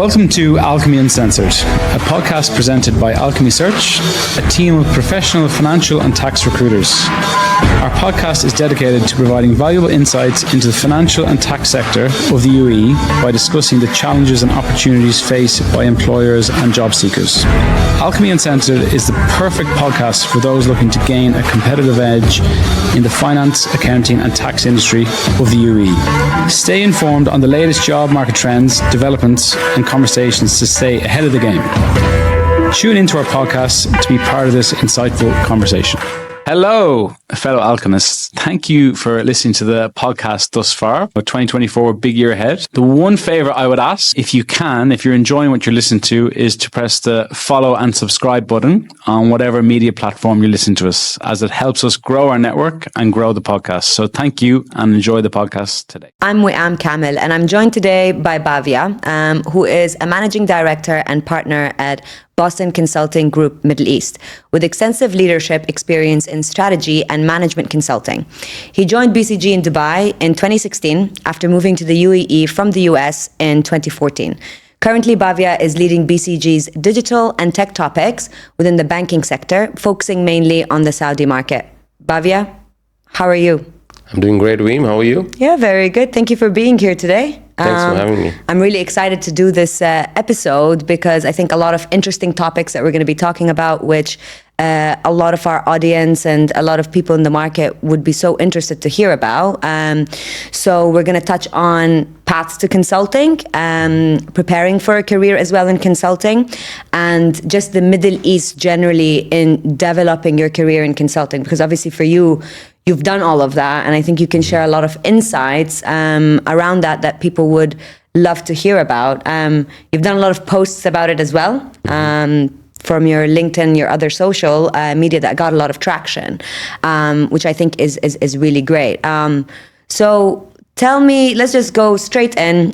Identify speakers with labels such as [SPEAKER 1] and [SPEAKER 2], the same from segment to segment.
[SPEAKER 1] Welcome to Alchemy Uncensored, a podcast presented by Alchemy Search, a team of professional financial and tax recruiters. Our podcast is dedicated to providing valuable insights into the financial and tax sector of the UAE by discussing the challenges and opportunities faced by employers and job seekers. Alchemy Uncensored is the perfect podcast for those looking to gain a competitive edge in the finance, accounting and tax industry of the UAE. Stay informed on the latest job market trends, developments and conversations to stay ahead of the game. Tune into our podcast to be part of this insightful conversation. Hello, fellow alchemists. Thank you for listening to the podcast thus far. 2024, big year ahead. The one favor I would ask, if you can, if you're enjoying what you're listening to, is to press the follow and subscribe button on whatever media platform you listen to us, as it helps us grow our network and grow the podcast. So thank you and enjoy the podcast today.
[SPEAKER 2] I'm Wiam Kamil and I'm joined today by Bhavya, who is a managing director and partner at Boston Consulting Group Middle East, with extensive leadership experience in strategy and management consulting. He joined BCG in Dubai in 2016 after moving to the UAE from the US in 2014. Currently, Bhavya is leading BCG's digital and tech topics within the banking sector, focusing mainly on the Saudi market. Bhavya, how are you?
[SPEAKER 3] I'm doing great, Weem. How are you?
[SPEAKER 2] Yeah, very good. Thank you for being here today.
[SPEAKER 3] Thanks for having me.
[SPEAKER 2] I'm really excited to do this episode because I think a lot of interesting topics that we're going to be talking about, which a lot of our audience and a lot of people in the market would be so interested to hear about. So we're going to touch on paths to consulting, preparing for a career as well in consulting, and just the Middle East generally in developing your career in consulting. Because obviously for you, you've done all of that, and I think you can share a lot of insights around that people would love to hear about. You've done a lot of posts about it as well, from your LinkedIn, your other social media that got a lot of traction, which I think is really great. So tell me, let's just go straight in.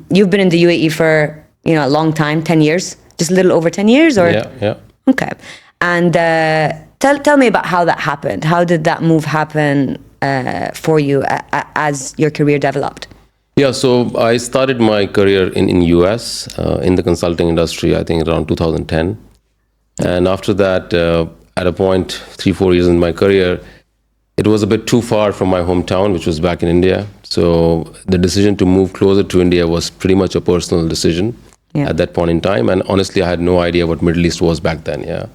[SPEAKER 2] You've been in the UAE for a long time, 10 years, just a little over 10 years, or?
[SPEAKER 3] Yeah.
[SPEAKER 2] Okay, and Tell me about how that happened. How did that move happen for you as your career developed?
[SPEAKER 3] Yeah, so I started my career in US in the consulting industry, I think around 2010. And after that, at a point, 3-4 years in my career, it was a bit too far from my hometown, which was back in India. So the decision to move closer to India was pretty much a personal decision at that point in time. And honestly, I had no idea what Middle East was back then,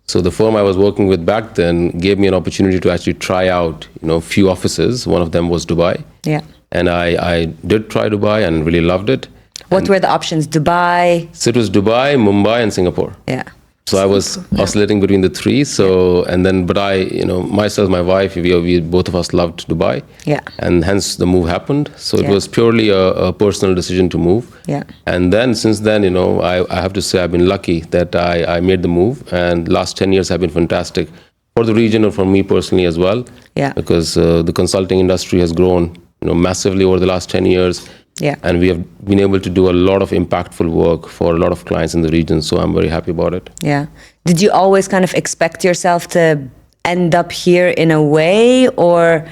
[SPEAKER 3] So the firm I was working with back then gave me an opportunity to actually try out, a few offices. One of them was Dubai.
[SPEAKER 2] Yeah.
[SPEAKER 3] And I did try Dubai and really loved it.
[SPEAKER 2] What were the options? Dubai?
[SPEAKER 3] So it was Dubai, Mumbai, and Singapore.
[SPEAKER 2] Yeah.
[SPEAKER 3] So I was oscillating between the three. So, and then, but I, myself, my wife, we both of us loved Dubai.
[SPEAKER 2] Yeah.
[SPEAKER 3] And hence the move happened. So it was purely a personal decision to move.
[SPEAKER 2] Yeah.
[SPEAKER 3] And then, since then, I have to say I've been lucky that I made the move. And last 10 years have been fantastic for the region and for me personally as well.
[SPEAKER 2] Yeah.
[SPEAKER 3] Because the consulting industry has grown, massively over the last 10 years.
[SPEAKER 2] Yeah.
[SPEAKER 3] And we have been able to do a lot of impactful work for a lot of clients in the region. So I'm very happy about it.
[SPEAKER 2] Yeah. Did you always kind of expect yourself to end up here in a way, or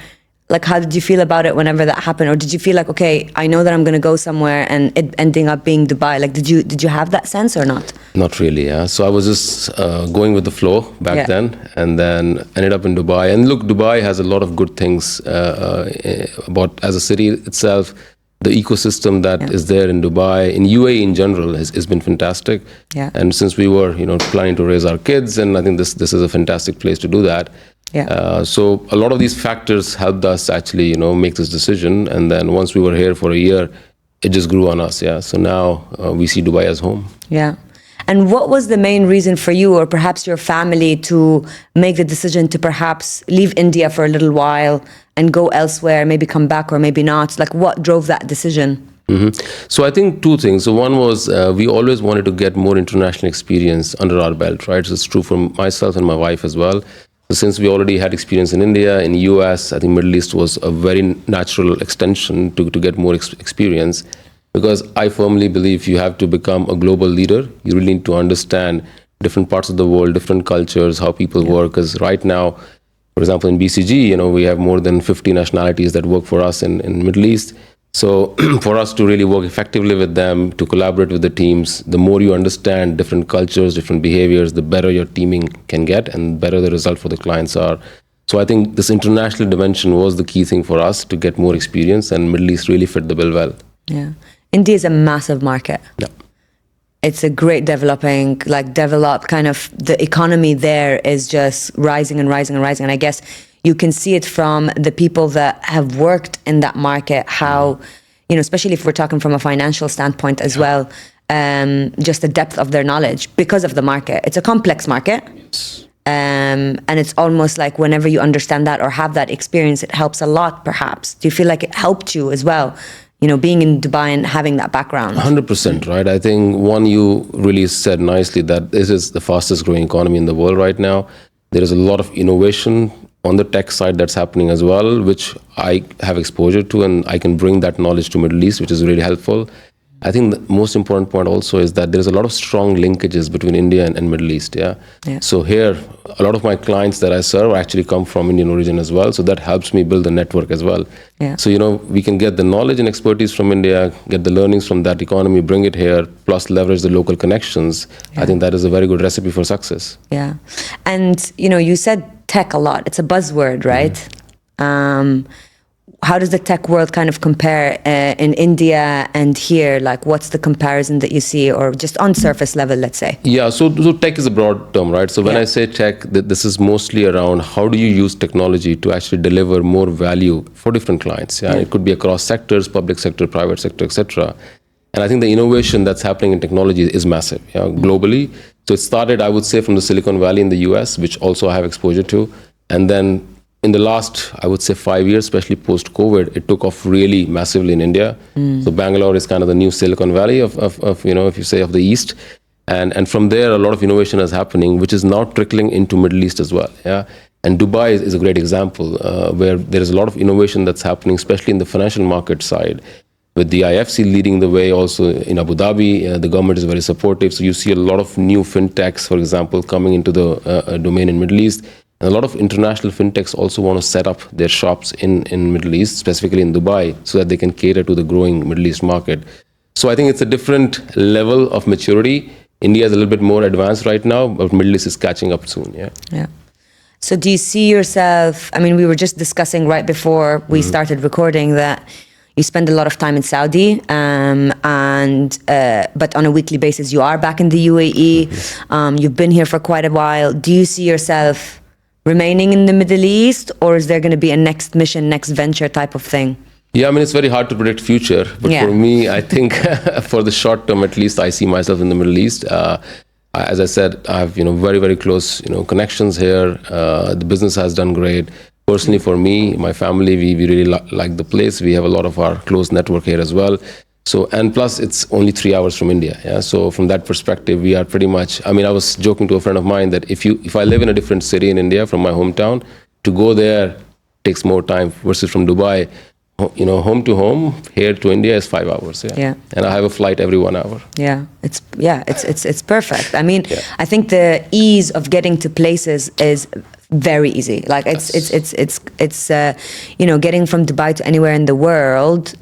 [SPEAKER 2] like how did you feel about it whenever that happened? Or did you feel like, okay, I know that I'm going to go somewhere and it ending up being Dubai? Like, did you have that sense or not?
[SPEAKER 3] Not really, yeah. So I was just going with the flow back then, and then ended up in Dubai. And look, Dubai has a lot of good things about as a city itself. The ecosystem that is there in Dubai, in UAE in general, has been fantastic.
[SPEAKER 2] Yeah.
[SPEAKER 3] And since we were, planning to raise our kids, and I think this is a fantastic place to do that.
[SPEAKER 2] Yeah.
[SPEAKER 3] So a lot of these factors helped us actually, make this decision. And then once we were here for a year, it just grew on us. Yeah. So now we see Dubai as home.
[SPEAKER 2] Yeah. And what was the main reason for you, or perhaps your family, to make the decision to perhaps leave India for a little while and go elsewhere, maybe come back or maybe not? Like, what drove that decision?
[SPEAKER 3] So I think two things. So one was we always wanted to get more international experience under our belt, right? So it's true for myself and my wife as well. So since we already had experience in India, in US, I think Middle East was a very natural extension to get more experience. Because I firmly believe you have to become a global leader. You really need to understand different parts of the world, different cultures, how people work. Because right now, for example, in BCG, we have more than 50 nationalities that work for us in Middle East. So for us to really work effectively with them, to collaborate with the teams, the more you understand different cultures, different behaviors, the better your teaming can get and better the result for the clients are. So I think this international dimension was the key thing for us to get more experience, and Middle East really fit the bill well.
[SPEAKER 2] Yeah. India is a massive market.
[SPEAKER 3] Yeah.
[SPEAKER 2] It's a great developed kind of, the economy there is just rising and rising and rising. And I guess you can see it from the people that have worked in that market, how, especially if we're talking from a financial standpoint as well, just the depth of their knowledge because of the market. It's a complex market.
[SPEAKER 3] Yes.
[SPEAKER 2] And it's almost like whenever you understand that or have that experience, it helps a lot, perhaps. Do you feel like it helped you as well? Being in Dubai and having that background.
[SPEAKER 3] 100%, right? I think you really said nicely that this is the fastest growing economy in the world right now. There is a lot of innovation on the tech side that's happening as well, which I have exposure to, and I can bring that knowledge to Middle East, which is really helpful. I think the most important point also is that there's a lot of strong linkages between India and Middle East. Yeah. So here, a lot of my clients that I serve actually come from Indian origin as well. So that helps me build a network as well.
[SPEAKER 2] Yeah.
[SPEAKER 3] So, we can get the knowledge and expertise from India, get the learnings from that economy, bring it here, plus leverage the local connections. I think that is a very good recipe for success.
[SPEAKER 2] Yeah. And, you said tech a lot. It's a buzzword, right? How does the tech world kind of compare in India and here? Like, what's the comparison that you see, or just on surface level, let's say?
[SPEAKER 3] Yeah, so tech is a broad term, right? So when I say tech, this is mostly around how do you use technology to actually deliver more value for different clients. Yeah, it could be across sectors, public sector, private sector, etc. And I think the innovation that's happening in technology is massive, globally. So it started, I would say, from the Silicon Valley in the US, which also I have exposure to, and then in the last, I would say, 5 years, especially post-COVID, it took off really massively in India. So Bangalore is kind of the new Silicon Valley of if you say, of the East. And from there, a lot of innovation is happening, which is now trickling into Middle East as well. Yeah. And Dubai is a great example where there is a lot of innovation that's happening, especially in the financial market side, with the IFC leading the way. Also in Abu Dhabi, the government is very supportive. So you see a lot of new fintechs, for example, coming into the domain in Middle East. And a lot of international fintechs also want to set up their shops in Middle East, specifically in Dubai, so that they can cater to the growing Middle East market. So I think it's a different level of maturity. India is a little bit more advanced right now, but Middle East is catching up soon.
[SPEAKER 2] Yeah. So do you see yourself, we were just discussing right before we started recording that you spend a lot of time in Saudi, but on a weekly basis, you are back in the UAE. You've been here for quite a while. Do you see yourself remaining in the Middle East, or is there going to be a next mission, next venture type of thing?
[SPEAKER 3] Yeah, it's very hard to predict future, but for me, I think for the short term, at least, I see myself in the Middle East. As I said, I have very, very close connections here. The business has done great. Personally, for me, my family, we really like the place. We have a lot of our close network here as well. So, and plus it's only 3 hours from India. Yeah. So from that perspective, we are pretty much, I was joking to a friend of mine that if I live in a different city in India from my hometown, to go there takes more time versus from Dubai, home to home, here to India is 5 hours. Yeah. And I have a flight every 1 hour.
[SPEAKER 2] Yeah. It's perfect. I think the ease of getting to places is very easy. Like it's getting from Dubai to anywhere in the world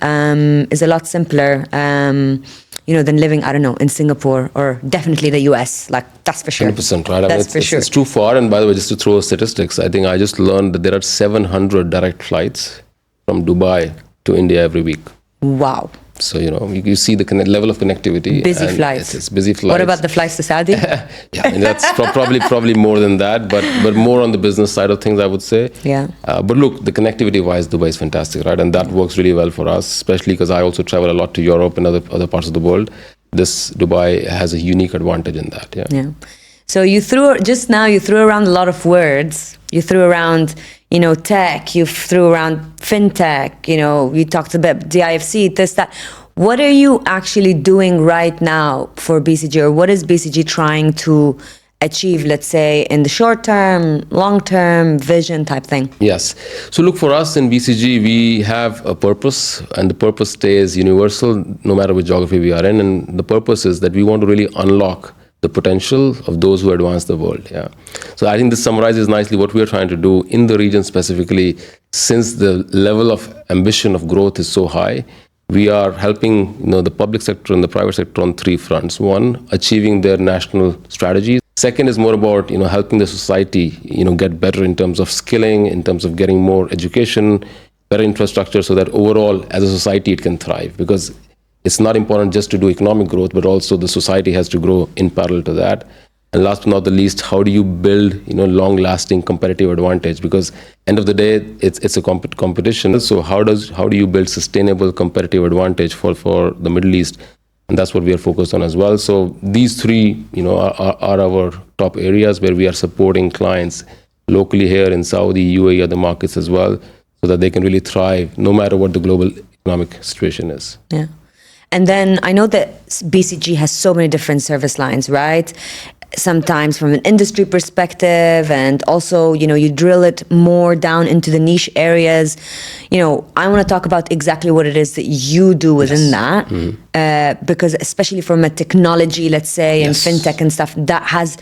[SPEAKER 2] is a lot simpler than living, I don't know, in Singapore or definitely the US. Like that's for sure.
[SPEAKER 3] 100%, right?
[SPEAKER 2] That's for sure.
[SPEAKER 3] It's too far. And by the way, just to throw statistics, I think I just learned that there are 700 direct flights from Dubai to India every week.
[SPEAKER 2] Wow.
[SPEAKER 3] So, you see the level of connectivity.
[SPEAKER 2] Busy flights.
[SPEAKER 3] It's busy flights.
[SPEAKER 2] What about the flights to Saudi?
[SPEAKER 3] That's probably more than that, but more on the business side of things, I would say.
[SPEAKER 2] Yeah.
[SPEAKER 3] But look, the connectivity-wise, Dubai is fantastic, right? And that works really well for us, especially because I also travel a lot to Europe and other parts of the world. Dubai has a unique advantage in that.
[SPEAKER 2] Yeah. So you threw around a lot of words. You threw around, tech, you threw around fintech, you talked about DIFC, this, that. What are you actually doing right now for BCG, or what is BCG trying to achieve, let's say, in the short term, long term, vision type thing?
[SPEAKER 3] Yes. So look, for us in BCG, we have a purpose, and the purpose stays universal no matter which geography we are in. And the purpose is that we want to really unlock the potential of those who advance the world. Yeah. So I think this summarizes nicely what we are trying to do in the region specifically. Since the level of ambition of growth is so high, we are helping the public sector and the private sector on three fronts. One, achieving their national strategies. Second is more about helping the society get better in terms of skilling, in terms of getting more education, better infrastructure, so that overall as a society it can thrive. Because it's not important just to do economic growth, but also the society has to grow in parallel to that. And last but not the least, how do you build long-lasting competitive advantage? Because end of the day, it's a competition. So how do you build sustainable competitive advantage for the Middle East? And that's what we are focused on as well. So these three are our top areas where we are supporting clients locally here in Saudi, UAE, other markets as well, so that they can really thrive no matter what the global economic situation is.
[SPEAKER 2] Yeah. And then I know that BCG has so many different service lines, right? Sometimes from an industry perspective, and also, you drill it more down into the niche areas. I want to talk about exactly what it is that you do within that, because especially from a technology, let's say, and fintech and stuff, that has,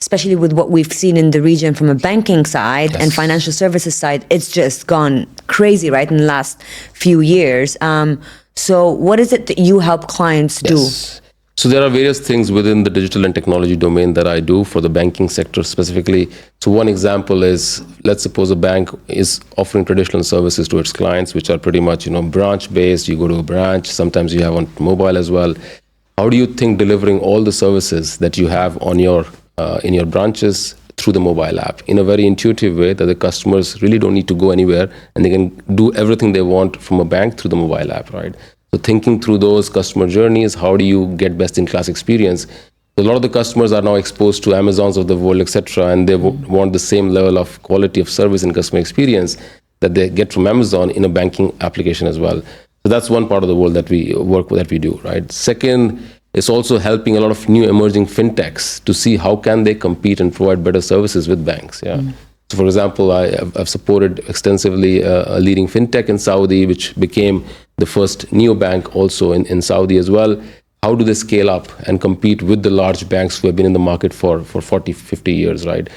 [SPEAKER 2] especially with what we've seen in the region from a banking side and financial services side, it's just gone crazy, right, in the last few years. So what is it that you help clients do?
[SPEAKER 3] So there are various things within the digital and technology domain that I do for the banking sector specifically. So one example is, let's suppose a bank is offering traditional services to its clients, which are pretty much, branch-based. You go to a branch, sometimes you have on mobile as well. How do you think delivering all the services that you have on your in your branches through the mobile app in a very intuitive way that the customers really don't need to go anywhere and they can do everything they want from a bank through the mobile app, right? So thinking through those customer journeys, how do you get best-in-class experience? A lot of the customers are now exposed to Amazons of the world, etc., and they want the same level of quality of service and customer experience that they get from Amazon in a banking application as well. So that's one part of the world that we work with, that we do, right? Second, it's also helping a lot of new emerging fintechs to see how can they compete and provide better services with banks. So for example, I've supported extensively a leading fintech in Saudi, which became the first neobank also in Saudi as well. How do they scale up and compete with the large banks who have been in the market for 40, 50 years, right?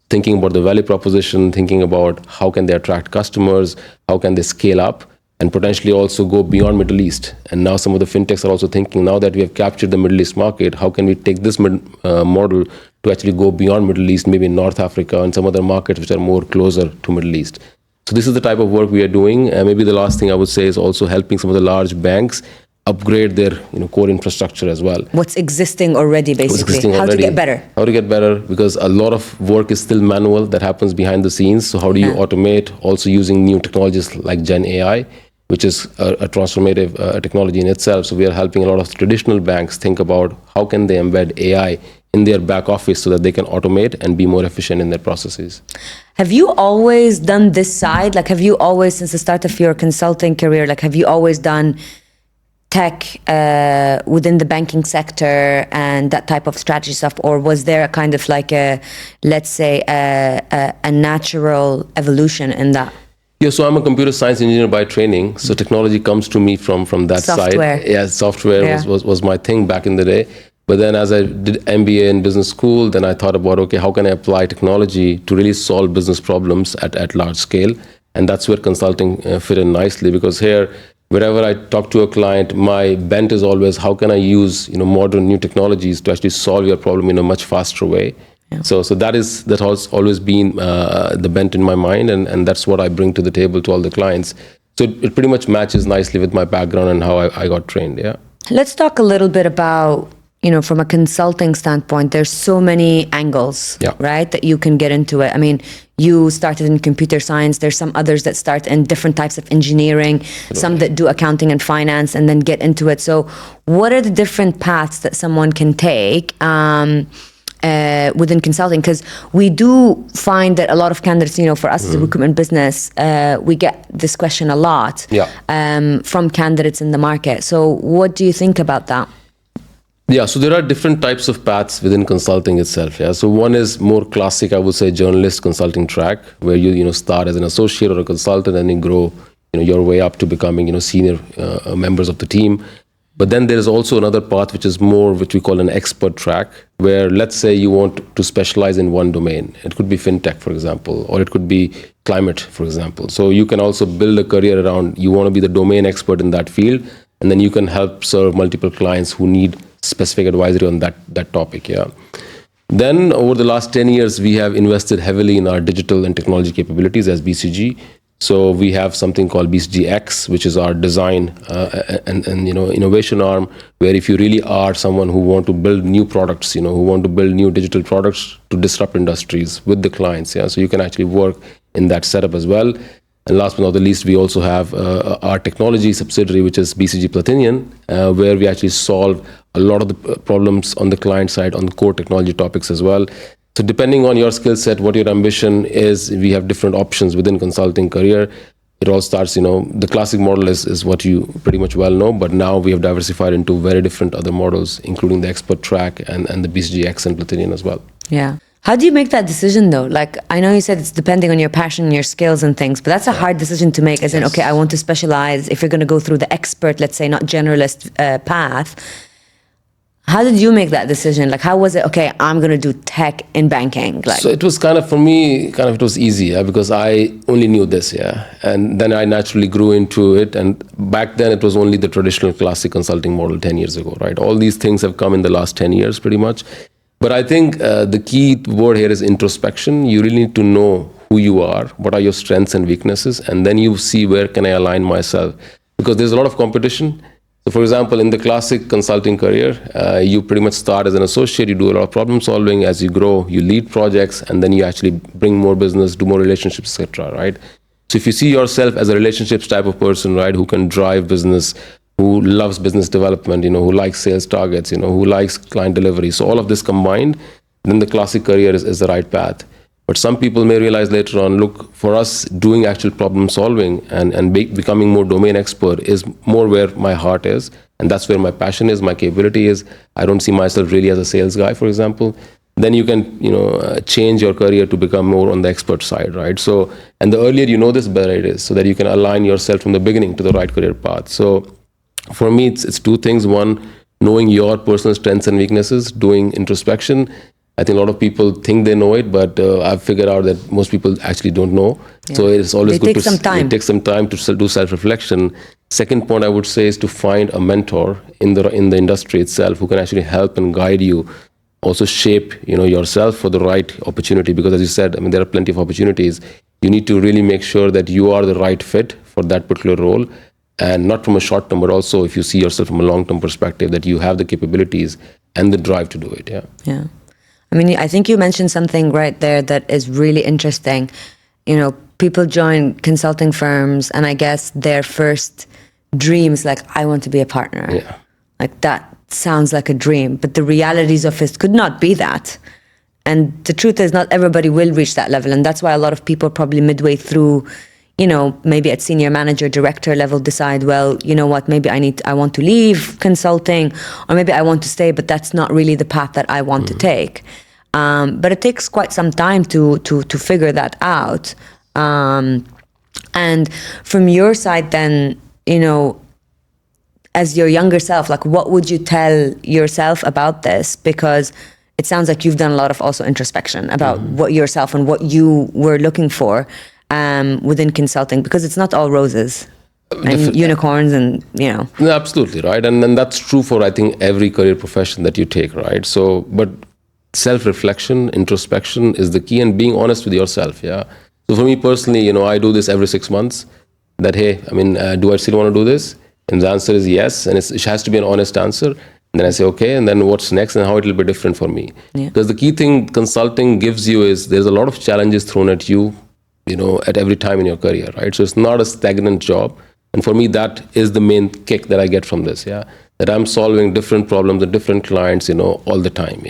[SPEAKER 3] Thinking about the value proposition, thinking about how can they attract customers, how can they scale up, and potentially also go beyond Middle East. And now some of the fintechs are also thinking, now that we have captured the Middle East market, how can we take this model to actually go beyond Middle East, maybe in North Africa and some other markets which are more closer to Middle East. So this is the type of work we are doing. And maybe the last thing I would say is also helping some of the large banks upgrade their core infrastructure as well.
[SPEAKER 2] What's existing already, basically. How to get better.
[SPEAKER 3] How to get better, because a lot of work is still manual that happens behind the scenes. So how do you automate, also using new technologies like Gen AI, which is a transformative technology in itself. So we are helping a lot of traditional banks think about how can they embed AI in their back office so that they can automate and be more efficient in their processes.
[SPEAKER 2] Have you always done this side? Like, have you always, since the start of your consulting career, like, have you always done tech within the banking sector and that type of strategy stuff? Or was there a kind of like a, let's say, a natural evolution in that?
[SPEAKER 3] Yeah, so I'm a computer science engineer by training. So technology comes to me from that
[SPEAKER 2] software.
[SPEAKER 3] side. Yeah, software was my thing back in the day. But then as I did MBA in business school, then I thought about, okay, how can I apply technology to really solve business problems at large scale? And that's where consulting fit in nicely, because here, wherever I talk to a client, my bent is always, how can I use modern new technologies to actually solve your problem in a much faster way? Yeah. So that has always been the bent in my mind, and that's what I bring to the table to all the clients. So it pretty much matches nicely with my background and how I got trained. Yeah.
[SPEAKER 2] Let's talk a little bit about, from a consulting standpoint, there's so many angles, right, that you can get into it. I mean, you started in computer science. There's some others that start in different types of engineering, some that do accounting and finance and then get into it. So what are the different paths that someone can take within consulting? Because we do find that a lot of candidates, for us as a recruitment business, we get this question a lot from candidates in the market. So what do you think about that?
[SPEAKER 3] Yeah, so there are different types of paths within consulting itself. Yeah, so one is more classic, I would say, journalist consulting track, where you start as an associate or a consultant and you grow your way up to becoming senior members of the team. But then there is also another path which is more, which we call an expert track, where let's say you want to specialize in one domain. It could be fintech, for example, or it could be climate, for example. So you can also build a career around, you want to be the domain expert in that field. and then you can help serve multiple clients who need specific advisory on that topic. Yeah. Then over the last 10 years, we have invested heavily in our digital and technology capabilities as BCG. So we have something called BCGX, which is our design and innovation arm, where if you really are someone who want to build new products, who want to build new digital products to disrupt industries with the clients, so you can actually work in that setup as well. And last but not the least, we also have our technology subsidiary, which is BCG Platinum, where we actually solve a lot of the problems on the client side on the core technology topics as well. So depending on your skill set, what your ambition is, we have different options within consulting career. It all starts, the classic model is what you pretty much well know, but now we have diversified into very different other models, including the expert track and the BCGX and Platinum as well.
[SPEAKER 2] Yeah. How do you make that decision though? Like, I know you said it's depending on your passion, your skills and things, but that's a hard decision to make, as in, okay, I want to specialize. If you're going to go through the expert, let's say, not generalist path, how did you make that decision? Like, how was it, okay, I'm going to do tech in banking? Like,
[SPEAKER 3] so it was for me, it was easy, because I only knew this, and then I naturally grew into it. And back then it was only the traditional classic consulting model 10 years ago, right? All these things have come in the last 10 years pretty much. But I think the key word here is introspection. You really need to know who you are, what are your strengths and weaknesses, and then you see where can I align myself. Because there's a lot of competition. So for example, in the classic consulting career, you pretty much start as an associate, you do a lot of problem solving. As you grow, you lead projects, and then you actually bring more business, do more relationships, etc., right? So if you see yourself as a relationships type of person, right, who can drive business, who loves business development, who likes sales targets, who likes client delivery. So all of this combined, then the classic career is the right path. But some people may realize later on, look, for us, doing actual problem solving and becoming more domain expert is more where my heart is. And that's where my passion is, my capability is. I don't see myself really as a sales guy, for example. Then you can, change your career to become more on the expert side, right? So, and the earlier you know this, better it is, so that you can align yourself from the beginning to the right career path. So for me, it's two things. One, knowing your personal strengths and weaknesses, doing introspection. I think a lot of people think they know it, but I've figured out that most people actually don't know. Yeah. So it's always good to it takes some time to do self-reflection. Second point I would say is to find a mentor in the industry itself who can actually help and guide you. Also shape yourself for the right opportunity, because as you said, there are plenty of opportunities. You need to really make sure that you are the right fit for that particular role. And not from a short term, but also if you see yourself from a long-term perspective, that you have the capabilities and the drive to do it.
[SPEAKER 2] Yeah. I think you mentioned something right there that is really interesting. People join consulting firms, and I guess their first dream is like, I want to be a partner.
[SPEAKER 3] Yeah.
[SPEAKER 2] Like, that sounds like a dream, but the realities of it could not be that. And the truth is, not everybody will reach that level. And that's why a lot of people probably midway through, maybe at senior manager, director level, decide, well, you know what, maybe I want to leave consulting, or maybe I want to stay, but that's not really the path that I want to take. But it takes quite some time to figure that out. And from your side then, as your younger self, like, what would you tell yourself about this? Because it sounds like you've done a lot of also introspection about what yourself and what you were looking for within consulting, because it's not all roses and unicorns and, No,
[SPEAKER 3] absolutely, right. And that's true for, I think, every career profession that you take, right? So, but self-reflection, introspection is the key, and being honest with yourself, So for me personally, I do this every 6 months, that, hey, do I still want to do this? And the answer is yes, and it has to be an honest answer. And then I say, okay, and then what's next and how it will be different for me? Because the key thing consulting gives you is there's a lot of challenges thrown at you, at every time in your career, right? So it's not a stagnant job. And for me, that is the main kick that I get from this, that I'm solving different problems with different clients, all the time,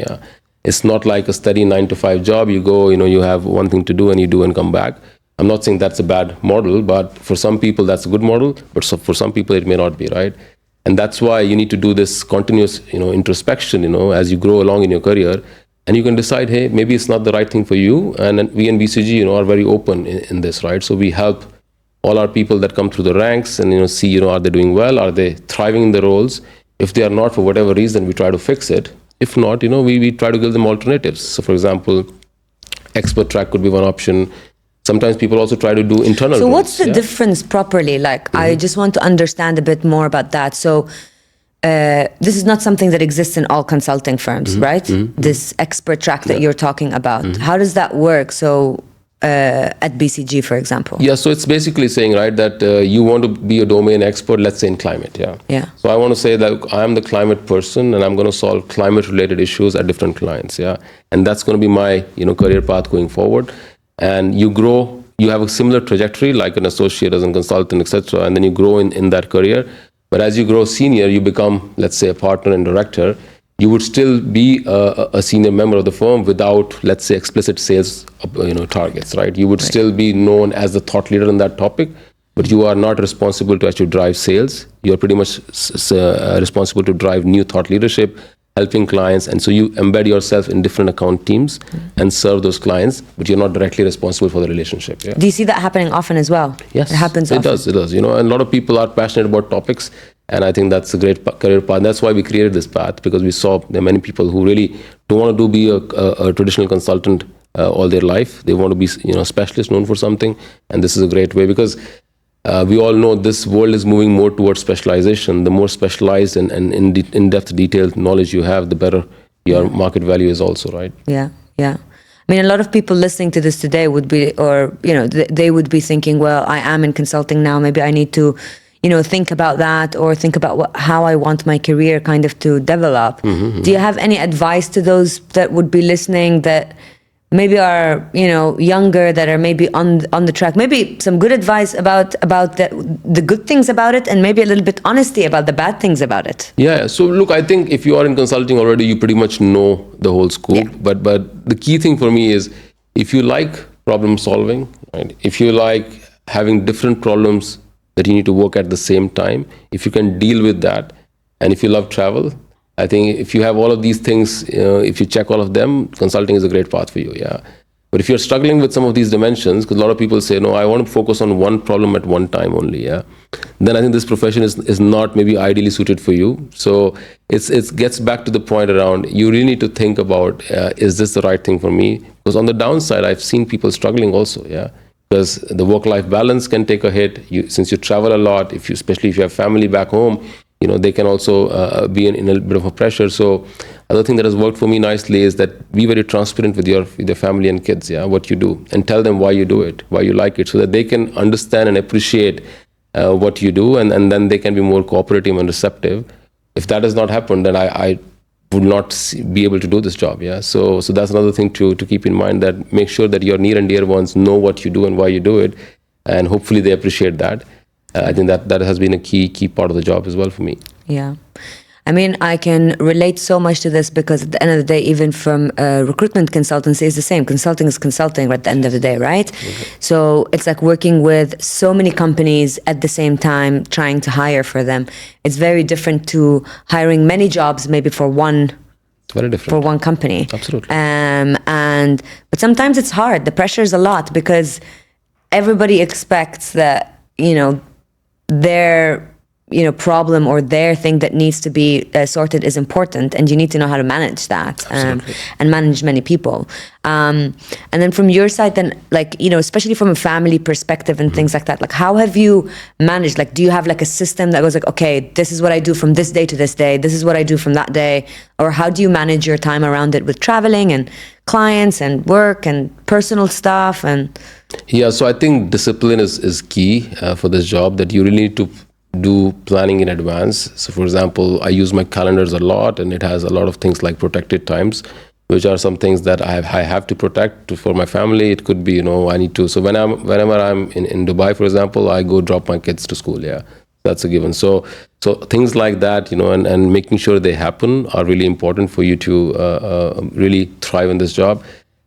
[SPEAKER 3] It's not like a steady 9-to-5 job. You go, you have one thing to do and you do and come back. I'm not saying that's a bad model, but for some people that's a good model, but for some people it may not be, right? And that's why you need to do this continuous, introspection, as you grow along in your career. And you can decide, hey, maybe it's not the right thing for you. And we in BCG, are very open in this, right? So we help all our people that come through the ranks and, see, are they doing well? Are they thriving in the roles? If they are not, for whatever reason, we try to fix it. If not, we try to give them alternatives. So for example, expert track could be one option. Sometimes people also try to do internal
[SPEAKER 2] So
[SPEAKER 3] roles,
[SPEAKER 2] what's the difference properly? Like, I just want to understand a bit more about that. So this is not something that exists in all consulting firms, right? This expert track that you're talking about. How does that work? So at BCG, for example.
[SPEAKER 3] Yeah, so it's basically saying, right, that you want to be a domain expert, let's say in climate,
[SPEAKER 2] Yeah.
[SPEAKER 3] So I want to say that I'm the climate person and I'm going to solve climate-related issues at different clients, and that's going to be my, career path going forward. And you grow, you have a similar trajectory like an associate as a consultant, etc., and then you grow in that career. But as you grow senior, you become, let's say, a partner and director. You would still be a senior member of the firm without, let's say, explicit sales, targets, right? You would still be known as the thought leader in that topic, but you are not responsible to actually drive sales. You are pretty much responsible to drive new thought leadership, helping clients, and so you embed yourself in different account teams and serve those clients, but you're not directly responsible for the relationship. Yeah.
[SPEAKER 2] Do you see that happening often as well?
[SPEAKER 3] Yes,
[SPEAKER 2] it happens often.
[SPEAKER 3] It does. And a lot of people are passionate about topics, and I think that's a great career path. And that's why we created this path, because we saw there are many people who really don't want to be a traditional consultant all their life. They want to be, specialists known for something, and this is a great way, because we all know this world is moving more towards specialization. The more specialized and in-depth, detailed knowledge you have, the better your market value is also, right?
[SPEAKER 2] Yeah. I mean, a lot of people listening to this today would be, or, they would be thinking, well, I am in consulting now. Maybe I need to, think about that, or think about how I want my career kind of to develop. Do you have any advice to those that would be listening that maybe are younger, that are maybe on the track? Maybe some good advice about the good things about it, and maybe a little bit honesty about the bad things about it.
[SPEAKER 3] Yeah. So look, I think if you are in consulting already, you pretty much know the whole scope. Yeah. But the key thing for me is, if you like problem solving, right? If you like having different problems that you need to work at the same time, if you can deal with that, and if you love travel, I think if you have all of these things, if you check all of them, consulting is a great path for you, But if you're struggling with some of these dimensions, because a lot of people say, no, I want to focus on one problem at one time only, then I think this profession is not maybe ideally suited for you. So it gets back to the point around, you really need to think about, is this the right thing for me? Because on the downside, I've seen people struggling also, because the work-life balance can take a hit. Since you travel a lot, especially if you have family back home, they can also be in a bit of a pressure. So other thing that has worked for me nicely is that be very transparent with your family and kids, what you do, and tell them why you do it, why you like it, so that they can understand and appreciate what you do, and then they can be more cooperative and receptive. If that does not happen, then I would not be able to do this job. So that's another thing to keep in mind, that make sure that your near and dear ones know what you do and why you do it, and hopefully they appreciate that. I think that has been a key part of the job as well for me.
[SPEAKER 2] Yeah. I mean, I can relate so much to this, because at the end of the day, even from recruitment consultancy, is the same. Consulting is consulting at the end of the day, right? Okay. So it's like working with so many companies at the same time, trying to hire for them. It's very different to hiring many jobs, maybe for one.
[SPEAKER 3] It's very different.
[SPEAKER 2] For one company.
[SPEAKER 3] Absolutely.
[SPEAKER 2] But sometimes it's hard. The pressure is a lot, because everybody expects that, their problem or their thing that needs to be sorted is important, and you need to know how to manage that, and manage many people. And then from your side, then, especially from a family perspective and things like that, how have you managed? Do you have a system that goes okay, this is what I do from this day to this day, this is what I do from that day? Or how do you manage your time around it with traveling and clients and work and personal stuff?
[SPEAKER 3] Yeah, so I think discipline is key for this job, that you really need to do planning in advance. So for example, I use my calendars a lot, and it has a lot of things like protected times, which are some things that I have to protect for my family. It could be, I need to. So whenever I'm in Dubai, for example, I go drop my kids to school. That's a given. So things like that, and making sure they happen are really important for you to really thrive in this job.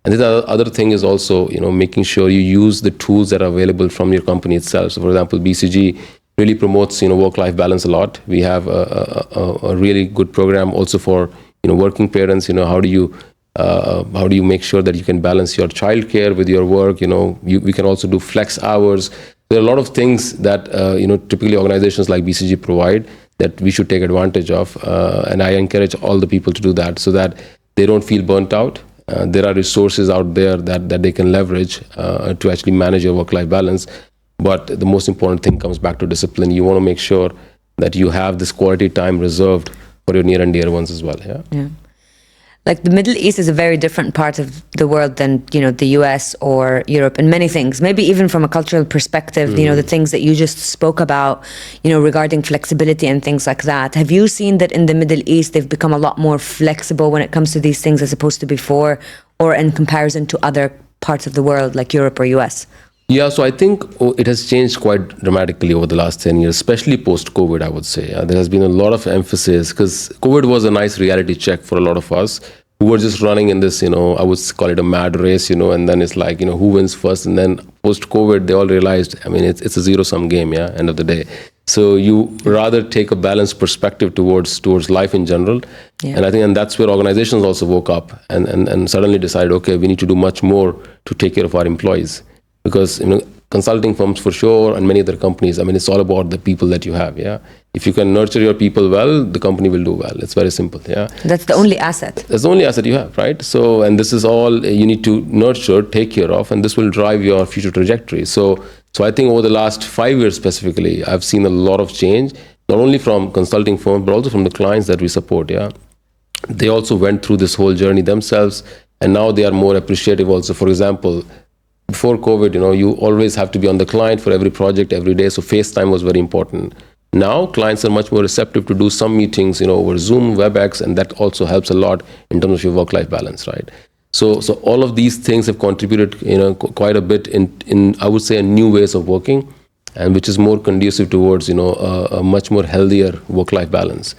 [SPEAKER 3] And the other thing is also, making sure you use the tools that are available from your company itself. So for example, BCG really promotes, work-life balance a lot. We have a really good program also for, working parents. How do you make sure that you can balance your childcare with your work? We can also do flex hours. There are a lot of things that, typically organizations like BCG provide that we should take advantage of. And I encourage all the people to do that, so that they don't feel burnt out. There are resources out there that they can leverage to actually manage your work-life balance. But the most important thing comes back to discipline. You want to make sure that you have this quality time reserved for your near and dear ones as well.
[SPEAKER 2] Yeah. Like the Middle East is a very different part of the world than, the US or Europe in many things. Maybe even from a cultural perspective, the things that you just spoke about, regarding flexibility and things like that. Have you seen that in the Middle East, they've become a lot more flexible when it comes to these things as opposed to before, or in comparison to other parts of the world like Europe or US?
[SPEAKER 3] Yeah, so I think it has changed quite dramatically over the last 10 years, especially post-COVID, I would say. There has been a lot of emphasis because COVID was a nice reality check for a lot of us who were just running in this, I would call it a mad race, and then it's like, who wins first? And then post-COVID, they all realized, it's a zero-sum game, end of the day. So you rather take a balanced perspective towards life in general. Yeah. And I think that's where organizations also woke up and suddenly decided, okay, we need to do much more to take care of our employees. Because consulting firms for sure and many other companies, it's all about the people that you have. If you can nurture your people well, the company will do well. It's very simple.
[SPEAKER 2] That's the only asset.
[SPEAKER 3] That's the only asset you have, right? So, and this is all you need to nurture, take care of, and this will drive your future trajectory. So I think over the last 5 years specifically, I've seen a lot of change, not only from consulting firms but also from the clients that we support. They also went through this whole journey themselves, and now they are more appreciative. Also, for example, before COVID, you always have to be on the client for every project every day. So FaceTime was very important. Now clients are much more receptive to do some meetings, over Zoom, WebEx, and that also helps a lot in terms of your work-life balance, right? So all of these things have contributed, quite a bit in I would say a new ways of working, and which is more conducive towards, a much more healthier work-life balance.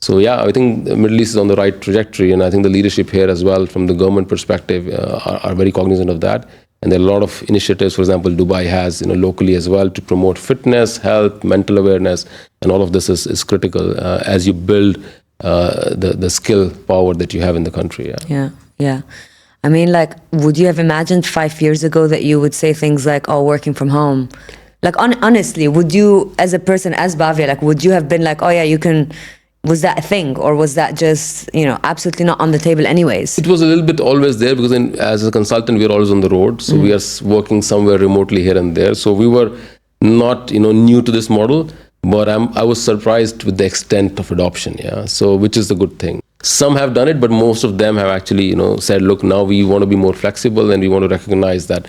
[SPEAKER 3] So I think the Middle East is on the right trajectory, and I think the leadership here as well, from the government perspective, are very cognizant of that. And there are a lot of initiatives, for example, Dubai has, locally as well, to promote fitness, health, mental awareness, and all of this is critical as you build the skill power that you have in the country.
[SPEAKER 2] Yeah. Would you have imagined 5 years ago that you would say things like, working from home? Honestly, would you, as a person, as Bhavya, would you have been like, oh yeah, you can... Was that a thing, or was that just, absolutely not on the table anyways?
[SPEAKER 3] It was a little bit always there because as a consultant, we are always on the road. So we are working somewhere remotely here and there. So we were not, new to this model, but I was surprised with the extent of adoption. So which is a good thing. Some have done it, but most of them have actually, said, look, now we want to be more flexible and we want to recognize that,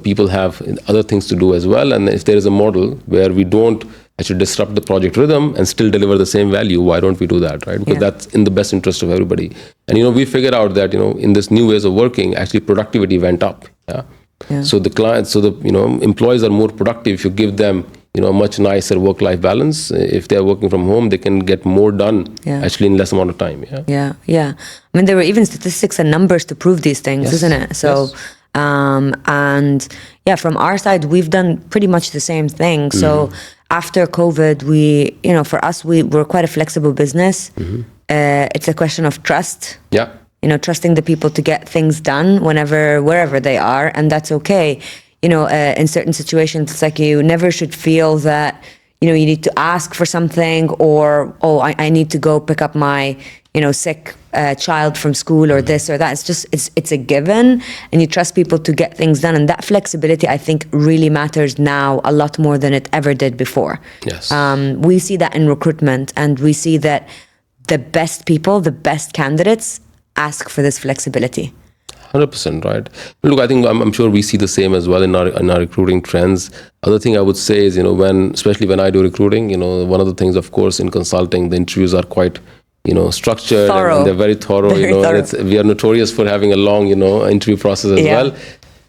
[SPEAKER 3] people have other things to do as well. And if there is a model where we don't actually disrupt the project rhythm and still deliver the same value, why don't we do that, right? Because that's in the best interest of everybody. And we figured out that in this new ways of working, actually productivity went up. So the clients, employees are more productive if you give them a much nicer work-life balance. If they are working from home, they can get more done actually in less amount of time.
[SPEAKER 2] Yeah. There were even statistics and numbers to prove these things, isn't it? So. From our side, we've done pretty much the same thing. So after COVID, for us, we're quite a flexible business. It's a question of trust. Trusting the people to get things done wherever they are, and that's okay. In certain situations, it's like you never should feel that, you need to ask for something, or, I need to go pick up my, sick child from school, or this or that. It's just, it's a given, and you trust people to get things done. And that flexibility, I think, really matters now a lot more than it ever did before.
[SPEAKER 3] Yes.
[SPEAKER 2] We see that in recruitment, and we see that the best people, the best candidates ask for this flexibility.
[SPEAKER 3] 100%, right? Look, I think I'm sure we see the same as well in our recruiting trends. Other thing I would say is, especially when I do recruiting, one of the things, of course, in consulting, the interviews are quite, structured, and they're very thorough. We are notorious for having a long, interview process as well.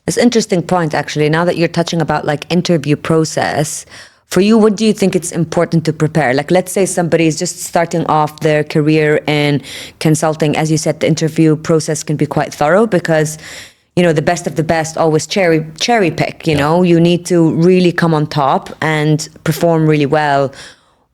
[SPEAKER 2] It's an interesting point, actually. Now that you're touching about interview process, for you, what do you think it's important to prepare? Let's say somebody is just starting off their career in consulting. As you said, the interview process can be quite thorough because, the best of the best always cherry pick. You need to really come on top and perform really well.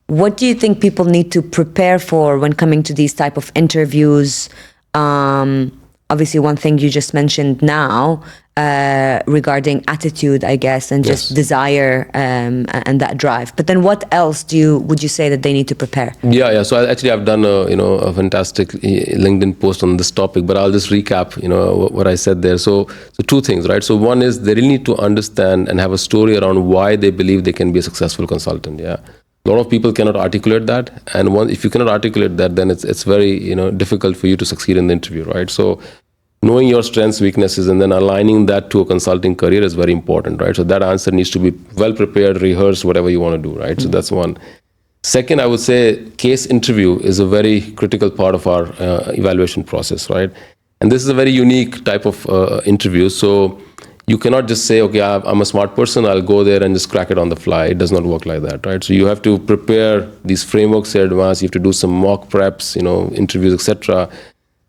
[SPEAKER 2] What do you think people need to prepare for when coming to these type of interviews? Obviously, one thing you just mentioned now, regarding attitude, I guess, and just desire and that drive. But then what else would you say that they need to prepare?
[SPEAKER 3] Yeah. So I've done a fantastic LinkedIn post on this topic, but I'll just recap, what I said there. So two things, right? So one is they really need to understand and have a story around why they believe they can be a successful consultant. Yeah. A lot of people cannot articulate that. And if you cannot articulate that, then it's very, difficult for you to succeed in the interview, right? So knowing your strengths, weaknesses, and then aligning that to a consulting career is very important, right? So that answer needs to be well prepared, rehearsed, whatever you want to do, right? So that's one. Second, I would say case interview is a very critical part of our evaluation process, right? And this is a very unique type of interview. So you cannot just say, okay, I'm a smart person, I'll go there and just crack it on the fly. It does not work like that, right? So you have to prepare these frameworks in advance. You have to do some mock preps, interviews, etc.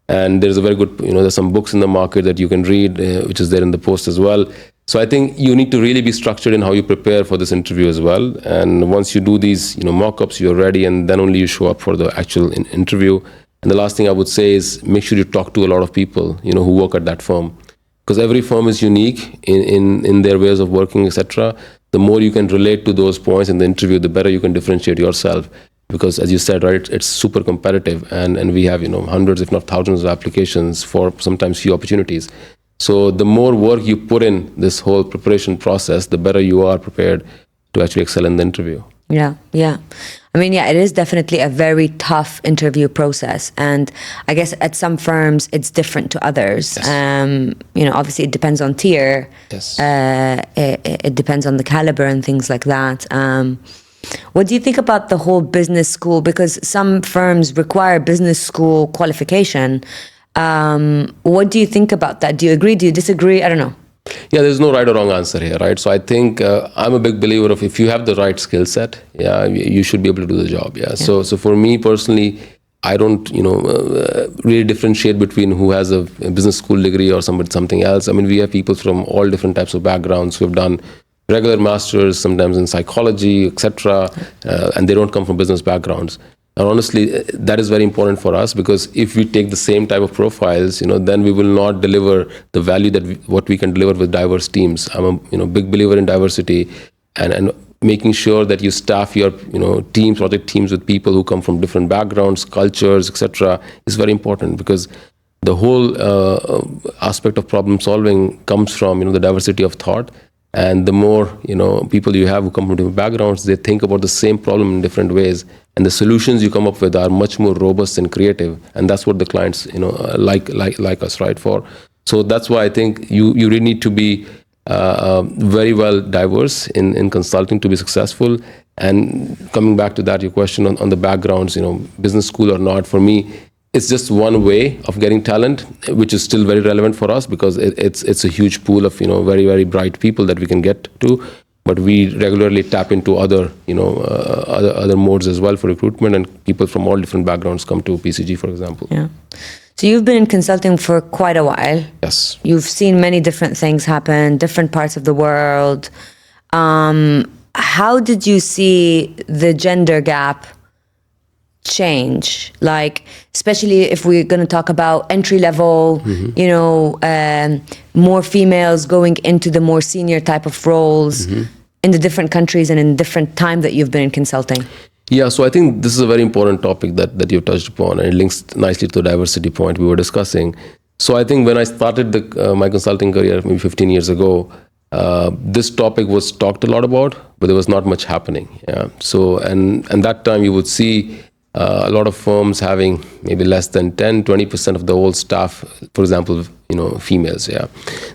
[SPEAKER 3] And there's a very good, there's some books in the market that you can read, which is there in the post as well. So I think you need to really be structured in how you prepare for this interview as well. And once you do these, mock-ups, you're ready, and then only you show up for the actual interview. And the last thing I would say is make sure you talk to a lot of people, who work at that firm. Because every firm is unique in their ways of working, etc. The more you can relate to those points in the interview, the better you can differentiate yourself. Because as you said, right, it's super competitive, and we have hundreds, if not thousands, of applications for sometimes few opportunities. So the more work you put in this whole preparation process, the better you are prepared to actually excel in the interview.
[SPEAKER 2] Yeah. I mean, it is definitely a very tough interview process. And I guess at some firms, it's different to others.
[SPEAKER 3] Yes.
[SPEAKER 2] Obviously, it depends on tier.
[SPEAKER 3] Yes.
[SPEAKER 2] It depends on the caliber and things like that. What do you think about the whole business school? Because some firms require business school qualification. What do you think about that? Do you agree? Do you disagree? I don't know.
[SPEAKER 3] Yeah, there's no right or wrong answer here, right? So I think I'm a big believer of if you have the right skill set, you should be able to do the job. Yeah. So for me personally, I don't, really differentiate between who has a business school degree or something else. I mean, we have people from all different types of backgrounds who have done regular masters, sometimes in psychology, etc., and they don't come from business backgrounds. And honestly, that is very important for us, because if we take the same type of profiles, then we will not deliver the value that what we can deliver with diverse teams. I'm a big believer in diversity, and making sure that you staff your teams, project teams, with people who come from different backgrounds, cultures, etc., is very important, because the whole aspect of problem solving comes from the diversity of thought. And the more people you have who come from different backgrounds, they think about the same problem in different ways, and the solutions you come up with are much more robust and creative. And that's what the clients like us, right? For so that's why I think you really need to be very well diverse in consulting to be successful. And coming back to that, your question on the backgrounds, business school or not, for me, it's just one way of getting talent, which is still very relevant for us, because it's a huge pool of very, very bright people that we can get to. But we regularly tap into other other modes as well for recruitment, and people from all different backgrounds come to PCG, for example.
[SPEAKER 2] Yeah. So you've been in consulting for quite a while.
[SPEAKER 3] Yes.
[SPEAKER 2] You've seen many different things happen, different parts of the world. How did you see the gender gap change? Like, especially if we're going to talk about entry level, more females going into the more senior type of roles in the different countries and in different time that you've been in consulting.
[SPEAKER 3] Yeah, so I think this is a very important topic that you've touched upon, and it links nicely to the diversity point we were discussing. So I think when I started my consulting career maybe 15 years ago, this topic was talked a lot about, but there was not much happening. Yeah. So and that time you would see a lot of firms having maybe less than 10-20% of the whole staff, for example, females. Yeah.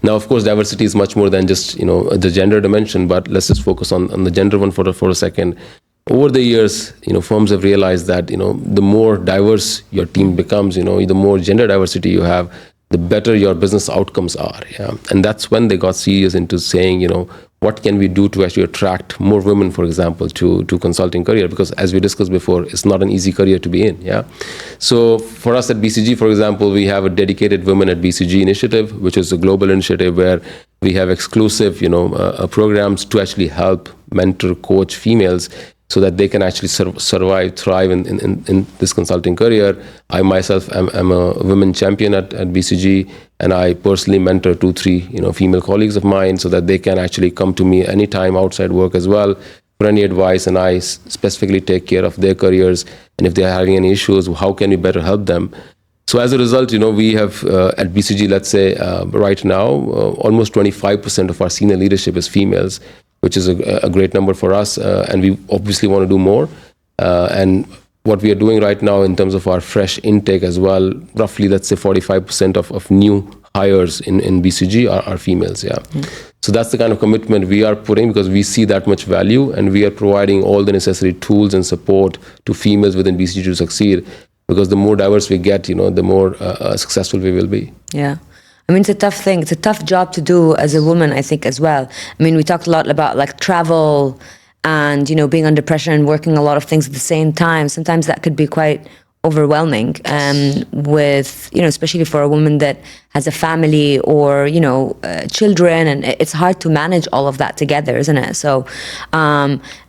[SPEAKER 3] Now, of course, diversity is much more than just the gender dimension, but let's just focus on the gender one for a second. Over the years, firms have realized that the more diverse your team becomes, the more gender diversity you have, the better your business outcomes are. Yeah. And that's when they got serious into saying, what can we do to actually attract more women, for example, to consulting career? Because as we discussed before, it's not an easy career to be in. Yeah. So for us at BCG, for example, we have a dedicated Women at BCG initiative, which is a global initiative where we have exclusive, programs to actually help mentor, coach females so that they can actually survive, thrive in this consulting career. I myself am a women champion at BCG, and I personally mentor 2-3 female colleagues of mine so that they can actually come to me anytime outside work as well for any advice, and I specifically take care of their careers. And if they are having any issues, how can we better help them? So as a result, we have at BCG, let's say right now, almost 25% of our senior leadership is females, which is a great number for us. And we obviously want to do more. And what we are doing right now in terms of our fresh intake as well, roughly, let's say 45% of new hires in BCG are females. Yeah. So that's the kind of commitment we are putting, because we see that much value, and we are providing all the necessary tools and support to females within BCG to succeed. Because the more diverse we get, the more successful we will be.
[SPEAKER 2] Yeah. I mean, it's a tough thing. It's a tough job to do as a woman, I think, as well. I mean, we talked a lot about like travel and, being under pressure and working a lot of things at the same time. Sometimes that could be quite overwhelming with, especially for a woman that has a family or, children, and it's hard to manage all of that together, isn't it? So,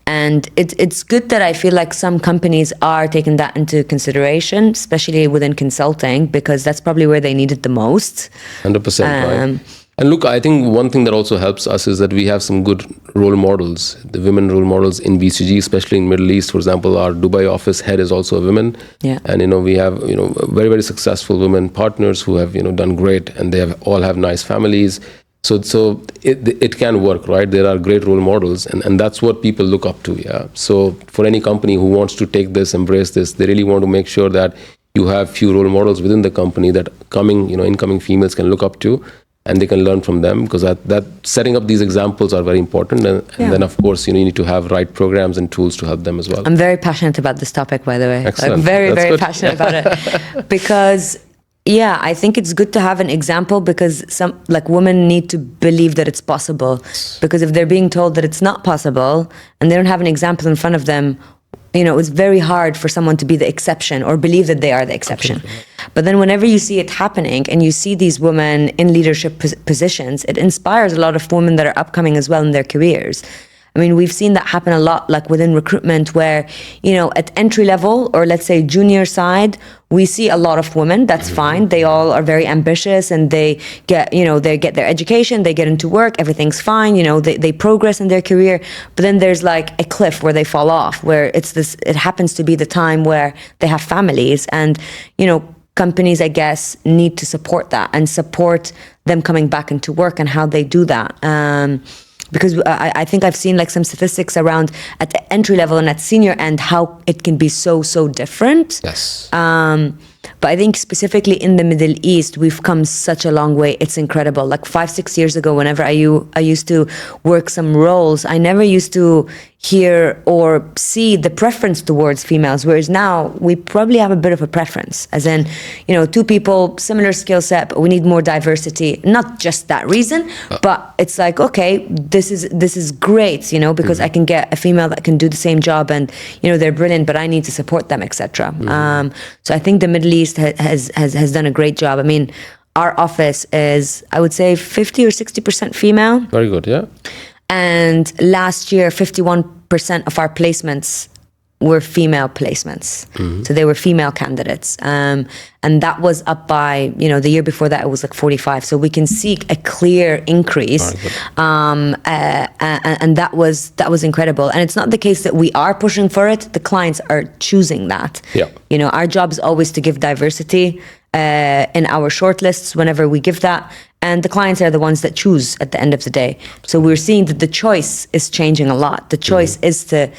[SPEAKER 2] and it's good that I feel like some companies are taking that into consideration, especially within consulting, because that's probably where they need it the most.
[SPEAKER 3] 100%, right? And look, I think one thing that also helps us is that we have some good role models, the women role models in BCG, especially in Middle East. For example, our Dubai office head is also a woman.
[SPEAKER 2] Yeah.
[SPEAKER 3] And, we have, very, very successful women partners who have, done great, and they all have nice families. So it can work, right? There are great role models, and that's what people look up to, yeah. So for any company who wants to take this, embrace this, they really want to make sure that you have few role models within the company that incoming females can look up to, and they can learn from them, because that setting up these examples are very important. And then, of course, you need to have right programs and tools to help them as well.
[SPEAKER 2] I'm very passionate about this topic, by the way.
[SPEAKER 3] Excellent.
[SPEAKER 2] Like, very,
[SPEAKER 3] That's
[SPEAKER 2] very
[SPEAKER 3] good.
[SPEAKER 2] passionate about it. Because, I think it's good to have an example, because some women need to believe that it's possible. Because if they're being told that it's not possible and they don't have an example in front of them, it's very hard for someone to be the exception or believe that they are the exception.
[SPEAKER 3] Absolutely.
[SPEAKER 2] But then whenever you see it happening and you see these women in leadership positions, it inspires a lot of women that are upcoming as well in their careers. I mean, we've seen that happen a lot, like within recruitment, where, at entry level, or let's say junior side, we see a lot of women. That's fine. They all are very ambitious, and they get their education, they get into work, everything's fine. They progress in their career. But then there's like a cliff where they fall off, where it happens to be the time where they have families, and, companies, I guess, need to support that and support them coming back into work and how they do that. Because I think I've seen like some statistics around at the entry level and at senior end, how it can be so different.
[SPEAKER 3] Yes.
[SPEAKER 2] But I think specifically in the Middle East, we've come such a long way. It's incredible. Like 5-6 years ago, whenever I used to work some roles, I never used to hear or see the preference towards females, whereas now we probably have a bit of a preference, as in, two people, similar skill set, but we need more diversity. Not just that reason, but it's like, okay, this is great, because I can get a female that can do the same job, and they're brilliant, but I need to support them, etc. So I think the Middle East has done a great job. I mean, our office is, I would say, 50 or 60% female.
[SPEAKER 3] Very good, yeah.
[SPEAKER 2] And last year, 51% of our placements were female placements. So they were female candidates. And that was up by, the year before that, it was like 45. So we can see a clear increase. And that was incredible. And it's not the case that we are pushing for it. The clients are choosing that.
[SPEAKER 3] Yeah.
[SPEAKER 2] Our job is always to give diversity in our shortlists whenever we give that. And the clients are the ones that choose at the end of the day. So we're seeing that the choice is changing a lot. The choice is to,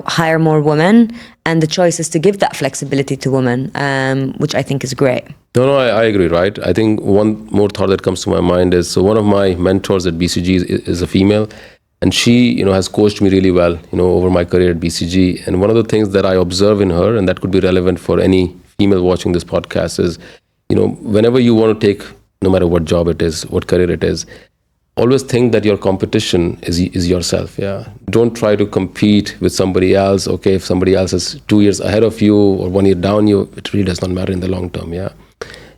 [SPEAKER 2] hire more women, and the choice is to give that flexibility to women, which I think is great.
[SPEAKER 3] No, I agree, right? I think one more thought that comes to my mind is, so one of my mentors at BCG is a female, and she, has coached me really well, over my career at BCG. And one of the things that I observe in her, and that could be relevant for any female watching this podcast, is, whenever you want to take, no matter what job it is, what career it is, always think that your competition is yourself. Yeah. Don't try to compete with somebody else. Okay, if somebody else is 2 years ahead of you or 1 year down you, it really does not matter in the long term. Yeah.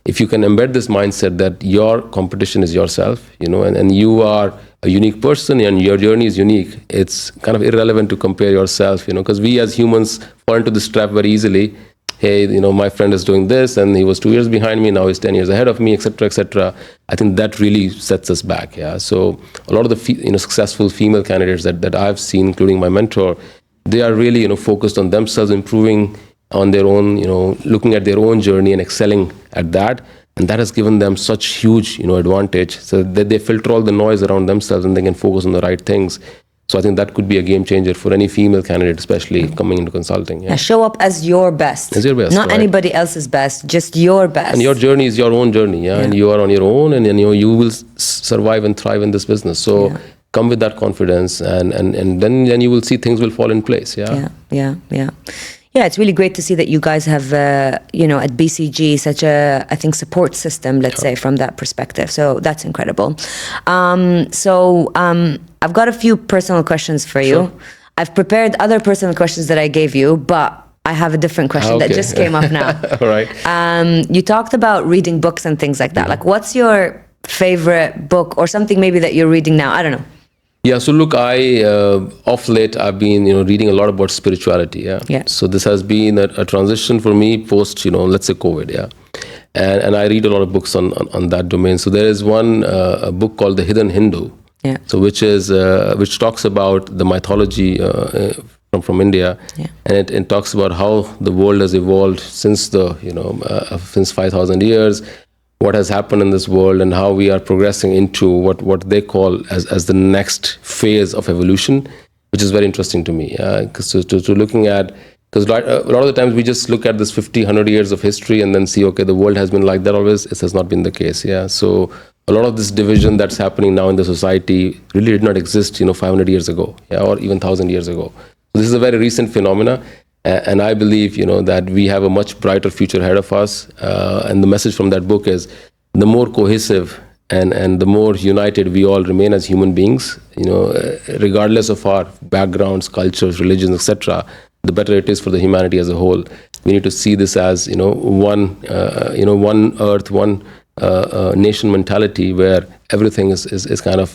[SPEAKER 3] If you can embed this mindset that your competition is yourself, and you are a unique person and your journey is unique, it's kind of irrelevant to compare yourself, because we as humans fall into this trap very easily. Hey, my friend is doing this and he was 2 years behind me, now he's 10 years ahead of me, etc., etc. I think that really sets us back. Yeah. So a lot of the successful female candidates that I've seen, including my mentor, they are really focused on themselves, improving on their own, looking at their own journey and excelling at that. And that has given them such huge, advantage, so that they filter all the noise around themselves and they can focus on the right things. So I think that could be a game changer for any female candidate, especially coming into consulting. Yeah.
[SPEAKER 2] Show up as your best.
[SPEAKER 3] As your best,
[SPEAKER 2] not
[SPEAKER 3] right.
[SPEAKER 2] Anybody else's best, just your best.
[SPEAKER 3] And your journey is your own journey, yeah. And you are on your own, and you will survive and thrive in this business. So come with that confidence, and then you will see things will fall in place. Yeah.
[SPEAKER 2] Yeah, it's really great to see that you guys have, at BCG, such a, I think, support system, let's say, from that perspective. So that's incredible. I've got a few personal questions for you.
[SPEAKER 3] Sure.
[SPEAKER 2] I've prepared other personal questions that I gave you, but I have a different question that just came up now.
[SPEAKER 3] All right.
[SPEAKER 2] You talked about reading books and things like that. Like, what's your favorite book or something maybe that you're reading now? I don't know.
[SPEAKER 3] Yeah, so look, off late, I've been, reading a lot about spirituality, yeah. So this has been a transition for me post, let's say COVID, yeah. And I read a lot of books on that domain. So there is one a book called The Hidden Hindu, so which talks about the mythology from India, and it talks about how the world has evolved since since 5,000 years. What has happened in this world and how we are progressing into what they call as the next phase of evolution, which is very interesting to me. Because looking at, because a lot of the times we just look at this 50, 100 years of history and then see, okay, the world has been like that always. It has not been the case. Yeah. So a lot of this division that's happening now in the society really did not exist, 500 years ago, or even 1,000 years ago. So this is a very recent phenomena. And I believe, that we have a much brighter future ahead of us. And the message from that book is, the more cohesive and the more united we all remain as human beings, regardless of our backgrounds, cultures, religions, etc., the better it is for the humanity as a whole. We need to see this as, one earth, one nation mentality where everything is kind of,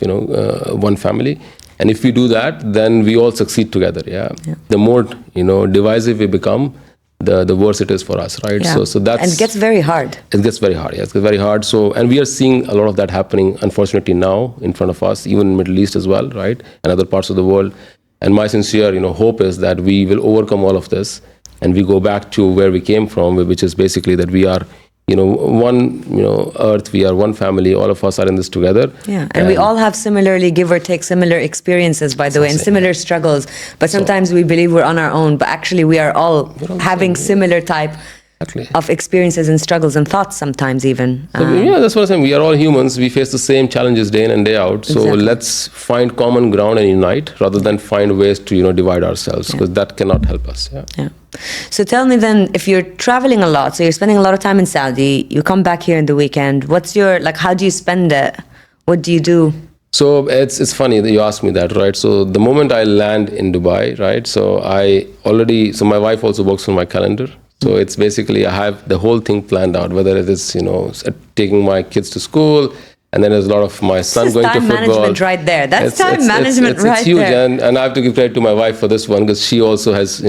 [SPEAKER 3] one family. And if we do that, then we all succeed together. Yeah. The more divisive we become, the worse it is for us, right?
[SPEAKER 2] Yeah.
[SPEAKER 3] So that's,
[SPEAKER 2] and it gets very hard.
[SPEAKER 3] It gets very hard. Yeah, it gets very hard. So, and we are seeing a lot of that happening, unfortunately, now in front of us, even in the Middle East as well, right, and other parts of the world. And my sincere, hope is that we will overcome all of this, and we go back to where we came from, which is basically that we are, one, earth, we are one family, all of us are in this together.
[SPEAKER 2] Yeah, and we all have similarly, give or take, similar experiences, by the way, and similar struggles. But sometimes we believe we're on our own, but actually we are all having similar type of experiences and struggles and thoughts sometimes even.
[SPEAKER 3] So, that's what I'm saying. We are all humans. We face the same challenges day in and day out. So let's find common ground and unite rather than find ways to, divide ourselves, because that cannot help us.
[SPEAKER 2] Yeah. So tell me then, if you're traveling a lot, so you're spending a lot of time in Saudi, you come back here in the weekend, what's your, how do you spend it? What do you do?
[SPEAKER 3] So it's funny that you asked me that, right? So the moment I land in Dubai, right? So my wife also works on my calendar. So it's basically, I have the whole thing planned out, whether it is, taking my kids to school, and then there's a lot of my son going to football.
[SPEAKER 2] Time management right there. That's time management right there.
[SPEAKER 3] It's huge, and I have to give credit to my wife for this one, because she also has,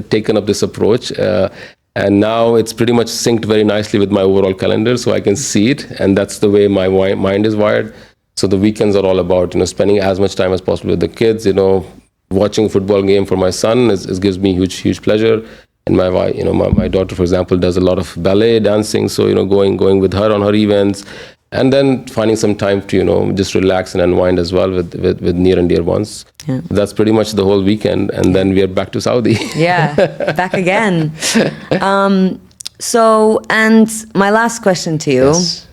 [SPEAKER 3] taken up this approach. And now it's pretty much synced very nicely with my overall calendar, so I can see it, and that's the way my mind is wired. So the weekends are all about, spending as much time as possible with the kids. Watching a football game for my son gives me huge pleasure. And my wife, my daughter, for example, does a lot of ballet, dancing. So, going with her on her events, and then finding some time to, just relax and unwind as well with near and dear ones. Yeah. That's pretty much the whole weekend. And then we are back to Saudi.
[SPEAKER 2] Yeah, back again. So, and my last question to you.
[SPEAKER 3] Yes.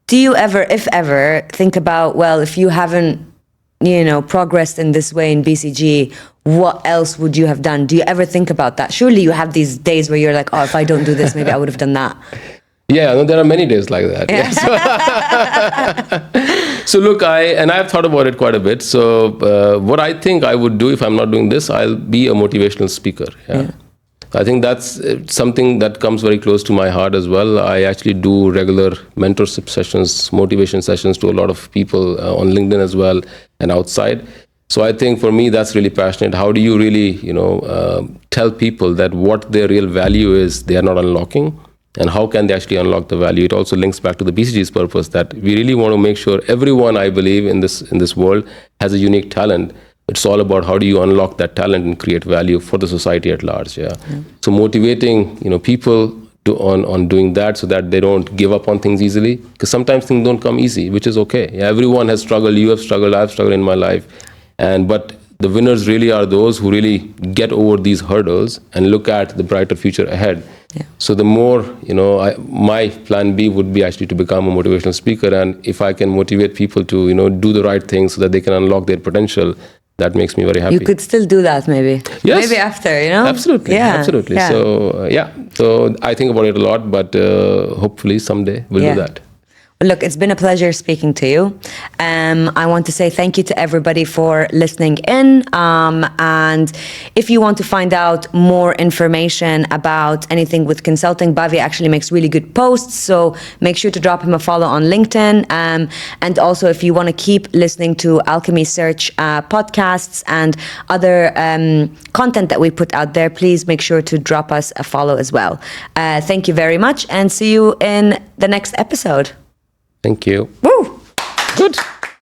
[SPEAKER 2] Do you ever, if ever, think about, well, if you haven't, progressed in this way in BCG, what else would you have done? Do you ever think about that? Surely you have these days where you're like, oh, if I don't do this, maybe I would have done that.
[SPEAKER 3] Yeah, no, there are many days like that. Yeah. So look, I've thought about it quite a bit. So what I think I would do if I'm not doing this, I'll be a motivational speaker. Yeah. I think that's something that comes very close to my heart as well. I actually do regular mentorship sessions, motivation sessions to a lot of people on LinkedIn as well and outside. So I think for me, that's really passionate. How do you really, tell people that what their real value is they are not unlocking, and how can they actually unlock the value? It also links back to the BCG's purpose that we really want to make sure everyone, I believe, in this world has a unique talent. It's all about how do you unlock that talent and create value for the society at large. Yeah. So motivating, people on doing that so that they don't give up on things easily, because sometimes things don't come easy, which is okay. Yeah, everyone has struggled. You have struggled. I've struggled in my life, but the winners really are those who really get over these hurdles and look at the brighter future ahead. Yeah. So the more, my plan B would be actually to become a motivational speaker. And if I can motivate people to, do the right things so that they can unlock their potential, that makes me very happy.
[SPEAKER 2] You could still do that maybe.
[SPEAKER 3] Yes.
[SPEAKER 2] Maybe after,
[SPEAKER 3] Absolutely.
[SPEAKER 2] Yeah.
[SPEAKER 3] Absolutely.
[SPEAKER 2] Yeah.
[SPEAKER 3] So I think about it a lot, but hopefully someday we'll do that.
[SPEAKER 2] Look, it's been a pleasure speaking to you. I want to say thank you to everybody for listening in. And if you want to find out more information about anything with consulting, Bhavya actually makes really good posts. So make sure to drop him a follow on LinkedIn. And also, if you want to keep listening to Alchemy Search podcasts and other content that we put out there, please make sure to drop us a follow as well. Thank you very much, and see you in the next episode.
[SPEAKER 3] Thank you.
[SPEAKER 2] Woo!
[SPEAKER 3] Good.